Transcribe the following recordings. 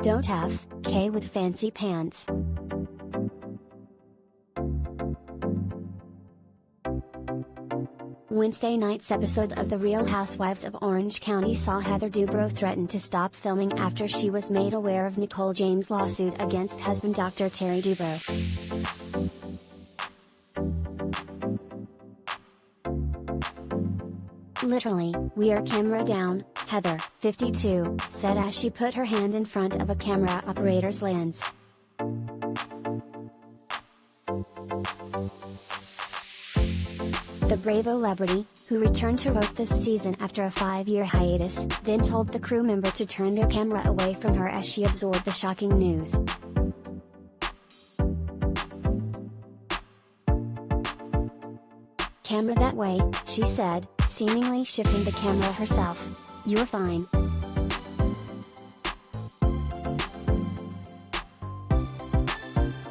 Don't F K with fancy pants. Wednesday night's episode of The Real Housewives of Orange County saw Heather Dubrow threaten to stop filming after she was made aware of Nicole James' lawsuit against husband Dr. Terry Dubrow. Literally, "We are camera down," Heather, 52, said as she put her hand in front of a camera operator's lens. The Bravolebrity, who returned to RHOC this season after a 5-year hiatus, then told the crew member to turn their camera away from her as she absorbed the shocking news. "Camera that way," she said, seemingly shifting the camera herself. "You're fine."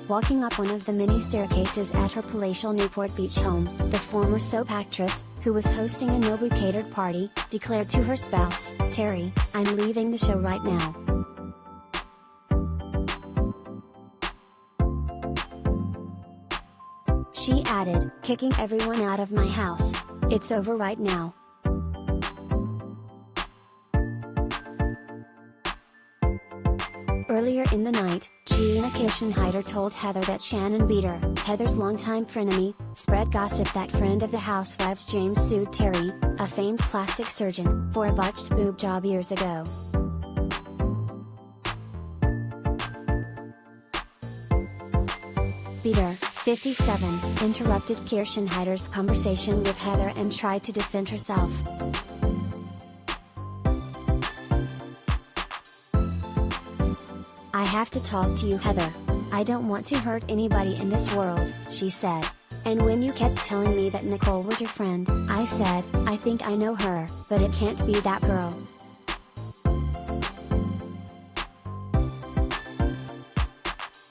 Walking up one of the many staircases at her palatial Newport Beach home, the former soap actress, who was hosting a Nobu-catered party, declared to her spouse, Terry, "I'm leaving the show right now." She added, "Kicking everyone out of my house. It's over right now." Earlier in the night, Gina Kirschenheiter told Heather that Shannon Beater, Heather's longtime frenemy, spread gossip that friend of the Housewives James sued Terry, a famed plastic surgeon, for a botched boob job years ago. Beater, 57, interrupted Kirschenheiter's conversation with Heather and tried to defend herself. "I have to talk to you, Heather. I don't want to hurt anybody in this world," she said. "And when you kept telling me that Nicole was your friend, I said, I think I know her, but it can't be that girl."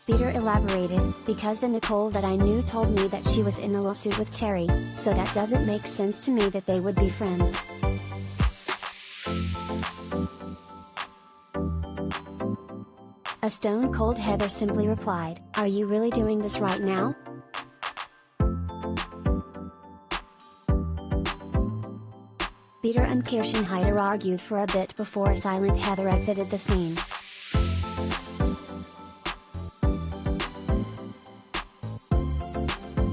Beater elaborated, "Because the Nicole that I knew told me that she was in a lawsuit with Terry, so that doesn't make sense to me that they would be friends." A stone-cold Heather simply replied, "Are you really doing this right now?" Beater and Kirschenheiter argued for a bit before a silent Heather exited the scene.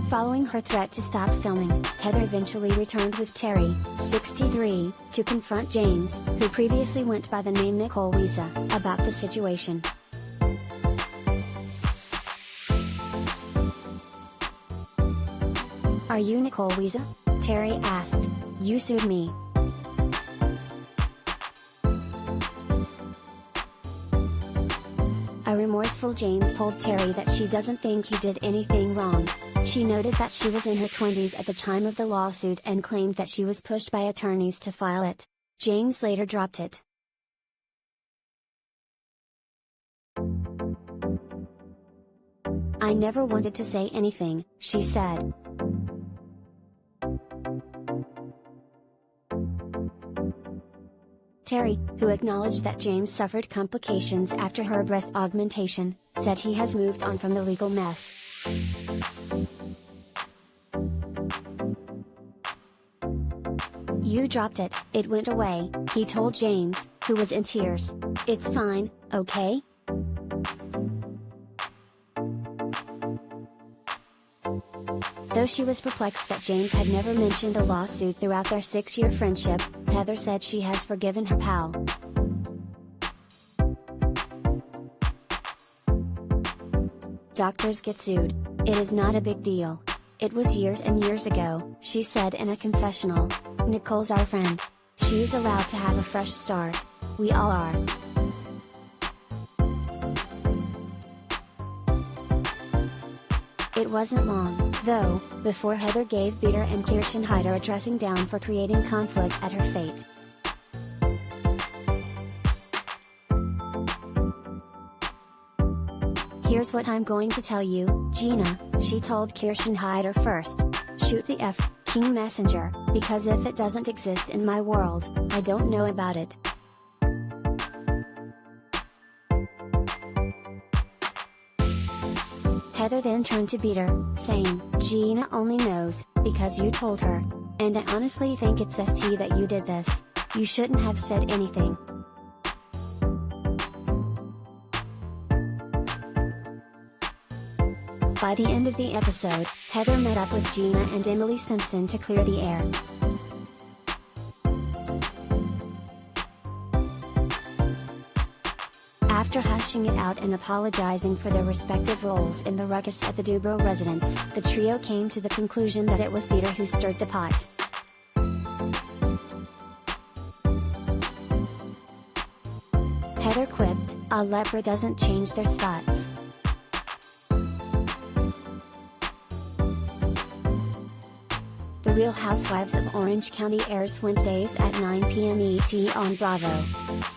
Following her threat to stop filming, Heather eventually returned with Terry, 63, to confront James, who previously went by the name Nicole Wiesa, about the situation. "Are you Nicole Wiesa?" Terry asked. "You sued me." A remorseful James told Terry that she doesn't think he did anything wrong. She noted that she was in her 20s at the time of the lawsuit and claimed that she was pushed by attorneys to file it. James later dropped it. "I never wanted to say anything," she said. Terry, who acknowledged that James suffered complications after her breast augmentation, said he has moved on from the legal mess. "You dropped it, it went away," he told James, who was in tears. "It's fine, okay?" Though she was perplexed that James had never mentioned the lawsuit throughout their 6-year friendship, Heather said she has forgiven her pal. "Doctors get sued. It is not a big deal. It was years and years ago," she said in a confessional. "Nicole's our friend. She's allowed to have a fresh start. We all are." It wasn't long, though, before Heather gave Beater and Kirschenheiter a dressing down for creating conflict at her fate. "Here's what I'm going to tell you, Gina," she told Kirschenheiter first. "Shoot the King Messenger, because if it doesn't exist in my world, I don't know about it." Heather then turned to Beater, saying, "Gina only knows, because you told her. And I honestly think it's ST that you did this. You shouldn't have said anything." By the end of the episode, Heather met up with Gina and Emily Simpson to clear the air. After hashing it out and apologizing for their respective roles in the ruckus at the Dubrow residence, the trio came to the conclusion that it was Beater who stirred the pot. Heather quipped, "A lepra doesn't change their spots." The Real Housewives of Orange County airs Wednesdays at 9 p.m. ET on Bravo.